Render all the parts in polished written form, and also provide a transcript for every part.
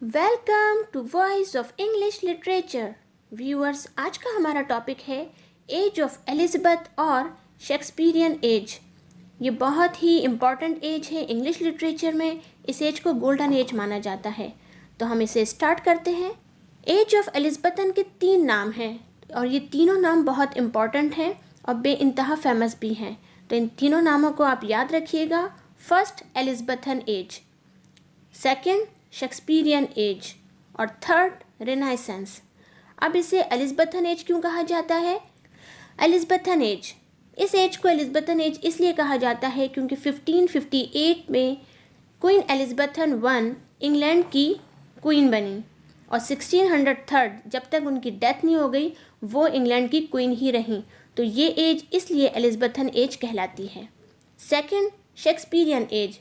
Welcome to voice of English literature. Viewers, आज का हमारा टॉपिक है एज ऑफ एलिज़ाबेथ और शेक्सपियरियन एज। ये बहुत ही इम्पॉर्टेंट एज है इंग्लिश लिटरेचर में। इस एज को गोल्डन एज माना जाता है। तो हम इसे स्टार्ट करते हैं। एज ऑफ एलिज़ाबेथन के 3 नाम हैं और ये तीनों नाम बहुत इम्पॉर्टेंट हैं और बेइंतहा फेमस भी हैं। तो इन तीनों नामों को आप याद रखिएगा। First, Elizabethan age. Second, Shakespearean age. और थर्ड, रेनाइसेंस। अब इसे एलिज़ाबेथन एज क्यों कहा जाता है? एलिज़ाबेथन एज, इस एज को एलिज़ाबेथन एज इसलिए कहा जाता है क्योंकि 1558 में क्वीन एलिज़ाबेथन वन इंग्लैंड की क्वीन बनी और 1603 जब तक उनकी डेथ नहीं हो गई वो इंग्लैंड की क्वीन ही रहीं। तो ये एज इसलिए एलिज़ाबेथन एज कहलाती है। Second, Shakespearean age.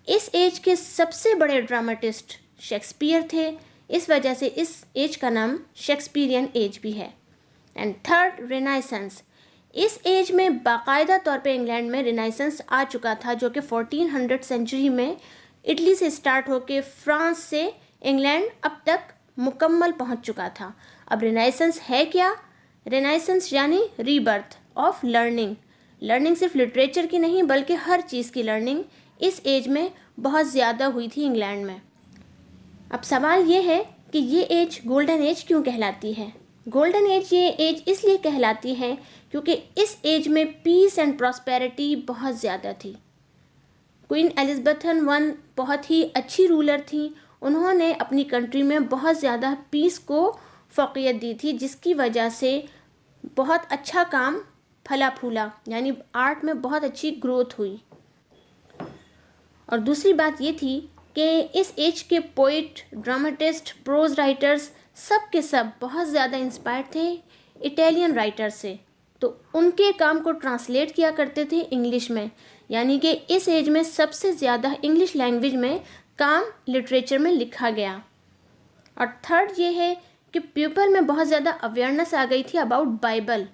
इस एज के सबसे बड़े ड्रामेटिस्ट शेक्सपियर थे, इस वजह से इस एज का नाम शेक्सपियरियन एज भी है। And third, Renaissance. इस एज में बाकायदा तौर पे इंग्लैंड में रेनाइसेंस आ चुका था जो कि 1400 सेंचुरी में इटली से स्टार्ट होकर फ्रांस से इंग्लैंड अब तक मुकम्मल पहुंच चुका था। अब रेनाइसेंस है क्या? रेनाइसेंस यानी रीबर्थ ऑफ लर्निंग। लर्निंग सिर्फ लिटरेचर की नहीं बल्कि हर चीज़ की लर्निंग इस एज में बहुत ज़्यादा हुई थी इंग्लैंड में। अब सवाल ये है कि ये एज गोल्डन एज क्यों कहलाती है? गोल्डन एज ये एज इसलिए कहलाती है क्योंकि इस एज में पीस एंड प्रॉस्पेरिटी बहुत ज़्यादा थी। क्वीन एलिज़ाबेथन वन बहुत ही अच्छी रूलर थी। उन्होंने अपनी कंट्री में बहुत ज़्यादा पीस को फ़ौक़ियत दी थी, जिसकी वजह से बहुत अच्छा काम फला फूला, यानी आर्ट में बहुत अच्छी ग्रोथ हुई। और दूसरी बात ये थी कि इस एज के पोइट, ड्रामेटिस्ट, प्रोज राइटर्स सब के सब बहुत ज़्यादा इंस्पायर्ड थे इटालियन राइटर से। तो उनके काम को ट्रांसलेट किया करते थे इंग्लिश में, यानी कि इस एज में सबसे ज़्यादा इंग्लिश लैंग्वेज में काम लिटरेचर में लिखा गया। और थर्ड ये है कि पीपल में बहुत ज़्यादा अवेयरनेस आ गई थी अबाउट बाइबल।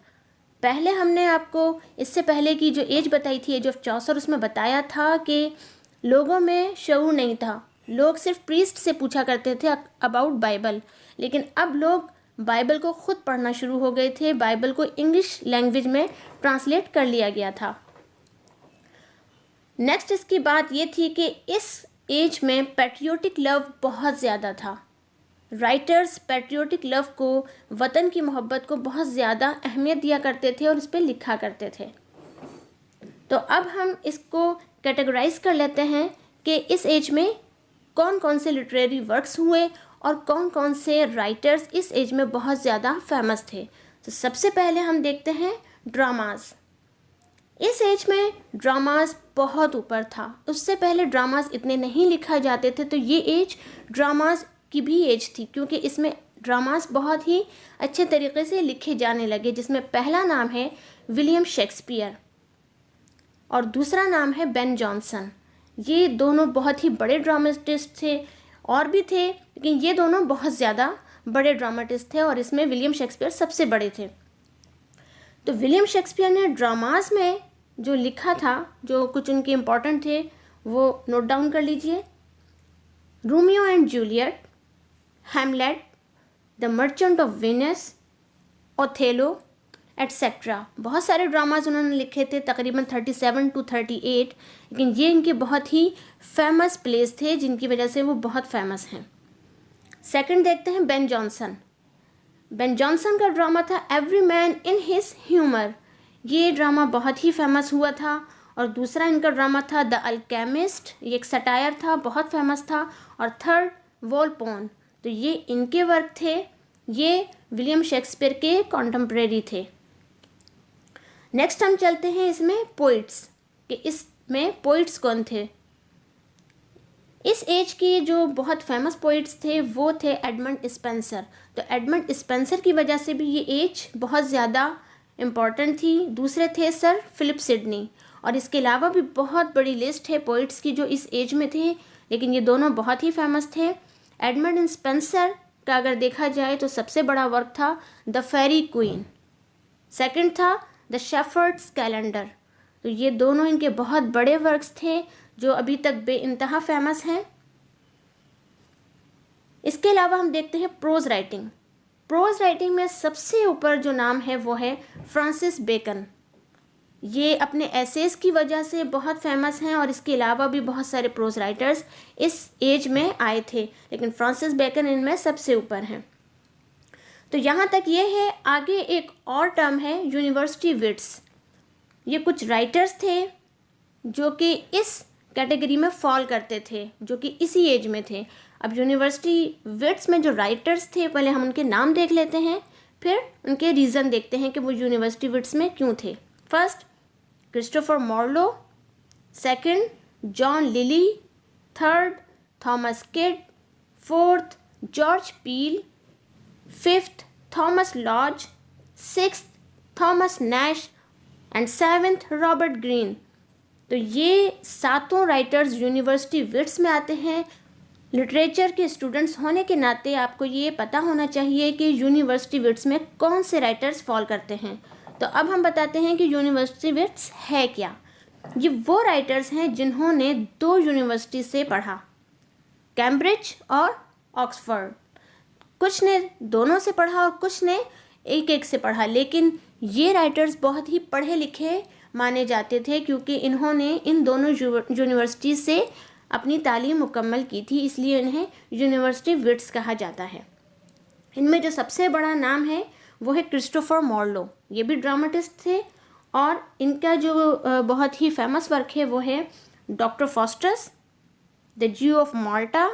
पहले हमने आपको इससे पहले की जो एज बताई थी, एज ऑफ चौसर, उसमें बताया था कि लोगों में शऊर नहीं था। लोग सिर्फ प्रीस्ट से पूछा करते थे अबाउट बाइबल, लेकिन अब लोग बाइबल को खुद पढ़ना शुरू हो गए थे। बाइबल को इंग्लिश लैंग्वेज में ट्रांसलेट कर लिया गया था। नेक्स्ट इसकी बात ये थी कि इस एज में पैट्रियोटिक लव बहुत ज़्यादा था। राइटर्स पैट्रियोटिक लव को, वतन की मोहब्बत को बहुत ज़्यादा अहमियत दिया करते थे और उस पर लिखा करते थे। तो अब हम इसको कैटेगराइज कर लेते हैं कि इस एज में कौन कौन से लिटरेरी वर्क्स हुए और कौन कौन से राइटर्स इस एज में बहुत ज़्यादा फेमस थे। तो सबसे पहले हम देखते हैं ड्रामास। इस एज में ड्रामास बहुत ऊपर था। उससे पहले ड्रामास इतने नहीं लिखा जाते थे, तो ये एज ड्रामास की भी एज थी क्योंकि इसमें ड्रामास बहुत ही अच्छे तरीके से लिखे जाने लगे, जिसमें पहला नाम है विलियम शेक्सपियर और दूसरा नाम है बेन जॉनसन। ये दोनों बहुत ही बड़े ड्रामेटिस्ट थे, और भी थे लेकिन ये दोनों बहुत ज़्यादा बड़े ड्रामेटिस्ट थे और इसमें विलियम शेक्सपियर सबसे बड़े थे। तो विलियम शेक्सपियर ने ड्रामास में जो लिखा था, जो कुछ उनके इम्पोर्टेंट थे, वो नोट डाउन कर लीजिए। Romeo and Juliet, Hamlet, the merchant of Venice, Othello etcetera. बहुत सारे ड्रामाज उन्होंने लिखे थे, तकरीबन 37 to 38, लेकिन ये इनके बहुत ही फेमस प्लेस थे जिनकी वजह से वो बहुत फेमस हैं। सेकंड देखते हैं बेन जॉनसन। बेन जॉनसन का ड्रामा था every man in his humour. ये ड्रामा बहुत ही फेमस हुआ था। और दूसरा इनका ड्रामा था द अल्केमिस्ट, ये एक सटायर था, बहुत फेमस था। और थर्ड, वॉलपोन। तो ये इनके वर्क थे, ये विलियम शेक्सपियर के कॉन्टेम्परेरी थे। नेक्स्ट हम चलते हैं इसमें पोइट्स, कि इसमें पोइट्स कौन थे। इस एज के जो बहुत फेमस पोइट्स थे वो थे एडमंड स्पेंसर। तो एडमंड स्पेंसर की वजह से भी ये एज बहुत ज़्यादा इम्पॉर्टेंट थी। दूसरे थे सर फिलिप सिडनी। और इसके अलावा भी बहुत बड़ी लिस्ट है पोइट्स की जो इस एज में थे, लेकिन ये दोनों बहुत ही फेमस थे। एडमंड स्पेंसर का अगर देखा जाए तो सबसे बड़ा वर्क था द फेरी क्वीन। सेकंड था द शेफर्ड्स कैलेंडर। तो ये दोनों इनके बहुत बड़े वर्क्स थे जो अभी तक बेइंतहा फेमस हैं। इसके अलावा हम देखते हैं प्रोज राइटिंग। प्रोज राइटिंग में सबसे ऊपर जो नाम है वो है फ्रांसिस बेकन। ये अपने एसेस की वजह से बहुत फेमस हैं और इसके अलावा भी बहुत सारे प्रोज राइटर्स इस एज में आए थे, लेकिन फ्रांसिस बेकन इनमें सबसे ऊपर हैं। तो यहाँ तक ये है। आगे एक और टर्म है यूनिवर्सिटी विट्स। ये कुछ राइटर्स थे जो कि इस कैटेगरी में फॉल करते थे, जो कि इसी एज में थे। अब यूनिवर्सिटी विट्स में जो राइटर्स थे, पहले हम उनके नाम देख लेते हैं, फिर उनके रीज़न देखते हैं कि वो यूनिवर्सिटी विट्स में क्यों थे। First, Christopher Marlowe. Second, John Lyly. Third, Thomas Kyd. Fourth, George Peele. Fifth, Thomas Lodge. Sixth, Thomas Nashe and seventh, Robert Greene. तो ये सातों राइटर्स यूनिवर्सिटी विट्स में आते हैं। लिटरेचर के स्टूडेंट्स होने के नाते आपको ये पता होना चाहिए कि यूनिवर्सिटी विट्स में कौन से राइटर्स फॉल करते हैं। तो अब हम बताते हैं कि यूनिवर्सिटी विट्स है क्या। ये वो राइटर्स हैं जिन्होंने 2 यूनिवर्सिटी से पढ़ा, कैम्ब्रिज और ऑक्सफोर्ड। कुछ ने दोनों से पढ़ा और कुछ ने एक एक से पढ़ा, लेकिन ये राइटर्स बहुत ही पढ़े लिखे माने जाते थे क्योंकि इन्होंने इन दोनों यूनिवर्सिटी से अपनी तालीम मुकम्मल की थी, इसलिए इन्हें यूनिवर्सिटी विट्स कहा जाता है। इनमें जो सबसे बड़ा नाम है वो है क्रिस्टोफर मार्लो। ये भी ड्रामेटिस्ट थे और इनका जो बहुत ही फेमस वर्क है वो है डॉक्टर फॉस्टस, द ज्यू ऑफ माल्टा,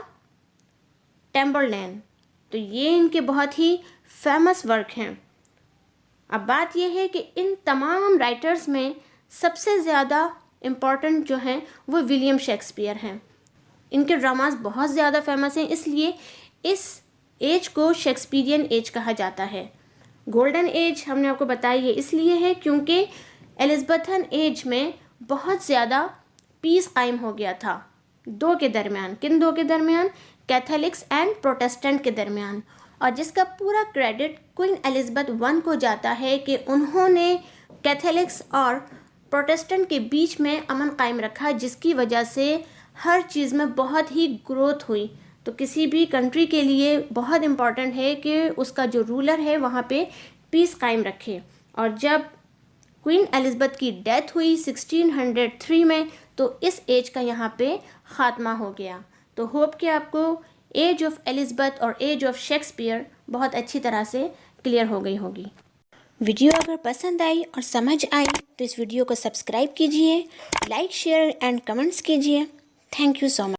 टेम्बरलैन। तो ये इनके बहुत ही फेमस वर्क हैं। अब बात यह है कि इन तमाम राइटर्स में सबसे ज़्यादा इम्पॉर्टेंट जो हैं वो विलियम शेक्सपियर हैं। इनके ड्रामास बहुत ज़्यादा फेमस हैं, इसलिए इस एज को शेक्सपियरियन एज कहा जाता है। गोल्डन एज हमने आपको बताया ये इसलिए है क्योंकि एलिज़ाबेथन एज में बहुत ज़्यादा पीस कायम हो गया था 2 के दरमियान। किन 2 के दरमियान? कैथोलिक्स एंड प्रोटेस्टेंट के दरमियान। और जिसका पूरा क्रेडिट क्वीन एलिज़ाबेथ I को जाता है कि उन्होंने कैथोलिक्स और प्रोटेस्टेंट के बीच में अमन कायम रखा, जिसकी वजह से हर चीज़ में बहुत ही ग्रोथ हुई। तो किसी भी कंट्री के लिए बहुत इम्पॉर्टेंट है कि उसका जो रूलर है वहाँ पे पीस कायम रखे। और जब क्वीन एलिज़ाबेथ की डेथ हुई 1603 में, तो इस एज का यहाँ पे ख़ात्मा हो गया। तो होप कि आपको एज ऑफ एलिज़ाबेथ और एज ऑफ शेक्सपियर बहुत अच्छी तरह से क्लियर हो गई होगी। वीडियो अगर पसंद आई और समझ आई तो इस वीडियो को सब्सक्राइब कीजिए, लाइक, शेयर एंड कमेंट्स कीजिए। Thank you so much.